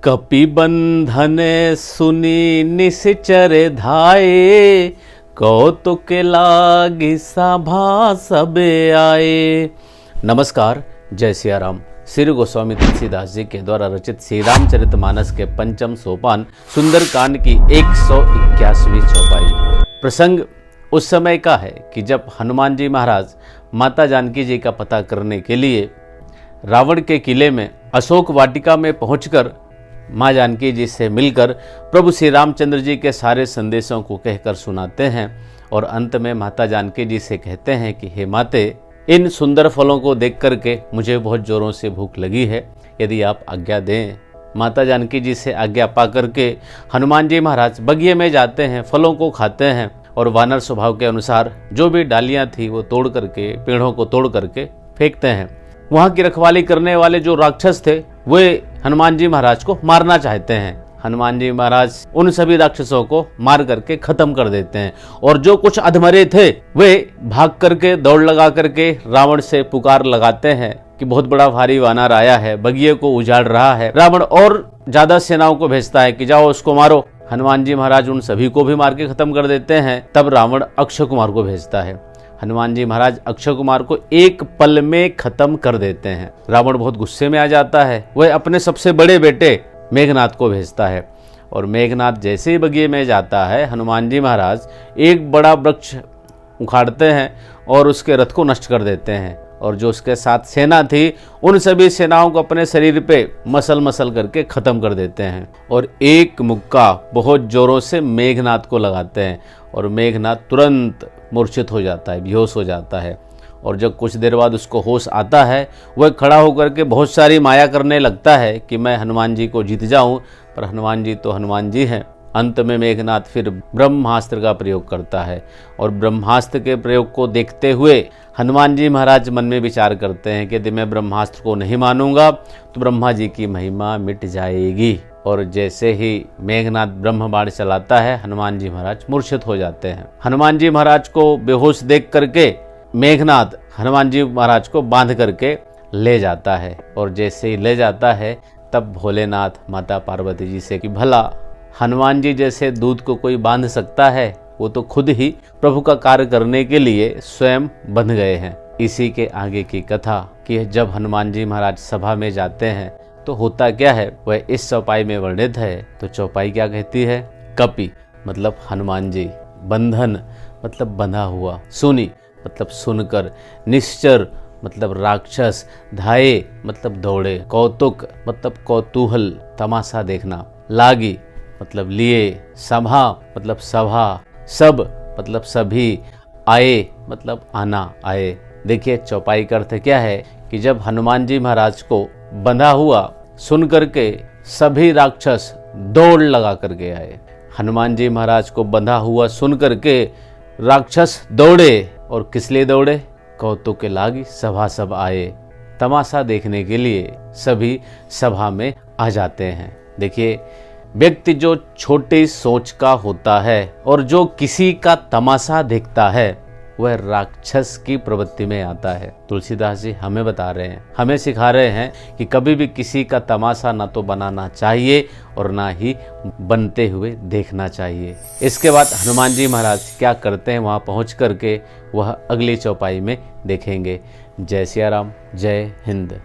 कपिबंधन सुनी निश्चर धाये, कौतुक लागी सभा सब आए। नमस्कार, जय सिया राम। श्री गोस्वामी तुलसीदास जी के द्वारा रचित श्री रामचरितमानस के पंचम सोपान सुंदरकांड की 181वीं चौपाई। प्रसंग उस समय का है कि जब हनुमान जी महाराज माता जानकी जी का पता करने के लिए रावण के किले में अशोक वाटिका में पहुंचकर माँ जानकी जी से मिलकर प्रभु श्री रामचंद्र जी के सारे संदेशों को कहकर सुनाते हैं और अंत में माता जानकी जी से कहते हैं कि हे माते, इन सुंदर फलों को देख करके मुझे बहुत जोरों से भूख लगी है, यदि आप आज्ञा दें। माता जानकी जी से आज्ञा पा करके हनुमान जी महाराज बगिए में जाते हैं, फलों को खाते हैं और वानर स्वभाव के अनुसार जो भी डालियां थी वो तोड़ करके, पेड़ों को तोड़ करके फेंकते हैं। वहाँ की रखवाली करने वाले जो राक्षस थे वे हनुमान जी महाराज को मारना चाहते हैं। हनुमान जी महाराज उन सभी राक्षसों को मार करके खत्म कर देते हैं और जो कुछ अधमरे थे वे भाग करके, दौड़ लगा करके रावण से पुकार लगाते हैं कि बहुत बड़ा भारी वानर आया है, बगिए को उजाड़ रहा है। रावण और ज्यादा सेनाओं को भेजता है कि जाओ उसको मारो। हनुमान जी महाराज उन सभी को भी मार के खत्म कर देते हैं। तब रावण अक्षय कुमार को भेजता है। हनुमान जी महाराज अक्षय कुमार को एक पल में खत्म कर देते हैं। रावण बहुत गुस्से में आ जाता है। वह अपने सबसे बड़े बेटे मेघनाथ को भेजता है और मेघनाथ जैसे ही बगिए में जाता है, हनुमान जी महाराज एक बड़ा वृक्ष उखाड़ते हैं और उसके रथ को नष्ट कर देते हैं और जो उसके साथ सेना थी उन सभी सेनाओं को अपने शरीर पे मसल मसल करके खत्म कर देते हैं और एक मुक्का बहुत जोरों से मेघनाथ को लगाते हैं और मेघनाथ तुरंत मूर्छित हो जाता है, बेहोश हो जाता है। और जब कुछ देर बाद उसको होश आता है, वह खड़ा होकर के बहुत सारी माया करने लगता है कि मैं हनुमान जी को जीत जाऊं, पर हनुमान जी तो हनुमान जी हैं। अंत में मेघनाथ फिर ब्रह्मास्त्र का प्रयोग करता है और ब्रह्मास्त्र के प्रयोग को देखते हुए हनुमान जी महाराज मन में विचार करते हैं कि यदि मैं ब्रह्मास्त्र को नहीं मानूंगा तो ब्रह्मा जी की महिमा मिट जाएगी। और जैसे ही मेघनाथ ब्रह्म बाण चलाता है, हनुमान जी महाराज मूर्छित हो जाते हैं। हनुमान जी महाराज को बेहोश देख करके मेघनाथ हनुमान जी महाराज को बांध करके ले जाता है और जैसे ही ले जाता है तब भोलेनाथ माता पार्वती जी से कि भला हनुमान जी जैसे दूत को कोई बांध सकता है, वो तो खुद ही प्रभु का कार्य करने के लिए स्वयं बंध गए हैं। इसी के आगे की कथा कि जब हनुमान जी महाराज सभा में जाते हैं तो होता क्या है वह इस चौपाई में वर्णित है। तो चौपाई क्या कहती है? कपि मतलब हनुमान जी, बंधन मतलब बंधा हुआ, सुनी मतलब सुनकर, निश्चर मतलब राक्षस, धाये मतलब दौड़े, कौतुक मतलब कौतूहल, तमाशा देखना, लागी मतलब लिए, सभा मतलब सभा, सब मतलब सभी, आए मतलब आना, आए। देखिए चौपाई का अर्थ क्या है कि जब हनुमान जी महाराज को बंधा हुआ सुन करके सभी राक्षस दौड़ लगा करके आए। हनुमान जी महाराज को बंधा हुआ सुन करके राक्षस दौड़े और किस लिए दौड़े? कौतुक के लागी सभा सब आए, तमाशा देखने के लिए सभी सभा में आ जाते हैं। देखिए व्यक्ति जो छोटी सोच का होता है और जो किसी का तमाशा देखता है वह राक्षस की प्रवृत्ति में आता है। तुलसीदास जी हमें बता रहे हैं, हमें सिखा रहे हैं कि कभी भी किसी का तमाशा ना तो बनाना चाहिए और ना ही बनते हुए देखना चाहिए। इसके बाद हनुमान जी महाराज क्या करते हैं वहाँ पहुँच करके वह अगली चौपाई में देखेंगे। जय सिया राम, जय हिंद।